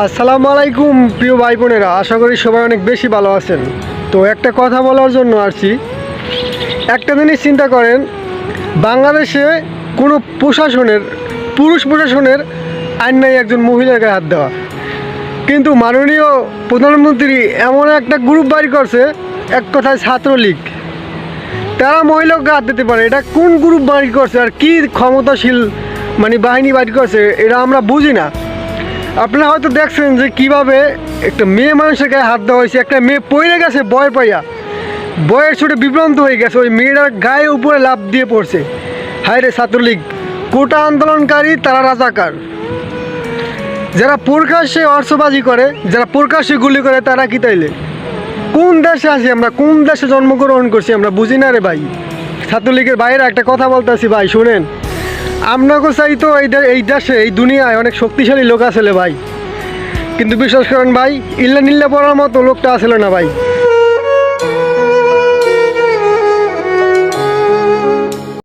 আসসালামু আলাইকুম প্রিয় ভাই বোনেরা, আশা করি সবাই অনেক বেশি ভালো আছেন। তো একটা কথা বলার জন্য আসছি। একটা জিনিস চিন্তা করেন, বাংলাদেশে কোনো পুরুষ প্রশাসনের আইন নাই একজন মহিলার গায়ে হাত দেওয়া, কিন্তু মাননীয় প্রধানমন্ত্রী এমন একটা গ্রুপ বাইর করছে, এক কথায় ছাত্রলীগ, তারা মহিলাকে হাত দিতে পারে। এটা কোন গ্রুপ বাইর করছে আর কি ক্ষমতাশীল বাহিনী বাইর করছে, এটা আমরা বুঝি না। আপনারা হয়তো দেখছেন যে কিভাবে একটা মেয়ে মানুষের গায়ে হাত দেওয়া হয়েছে। একটা মেয়ে পড়ে গেছে ভয় পাইয়া, বয়ের ছুটে বিভ্রান্ত হয়ে গেছে, ওই মেয়েটার গায়ে উপরে লাফ দিয়ে পড়ছে। হায় রে ছাত্রলীগ, কোটা আন্দোলনকারী তারা রাজাকার। যারা প্রকাশ্যে অর্থবাজি করে, যারা প্রকাশ্যে গুলি করে, তারা কি তাইলে কোন দেশে আছি আমরা, কোন দেশে জন্মগ্রহণ করছি আমরা বুঝি না রে ভাই। ছাত্রলীগের বাইরে একটা কথা বলতেছি ভাই, শুনেন। আপনাকে চাই তো এই দেশে, এই দুনিয়ায় অনেক শক্তিশালী লোক আসলে ভাই, কিন্তু বিশ্বাস করেন ভাই, ইল্লা নিল্লা পড়ার মতো লোকটা আসলে না ভাই।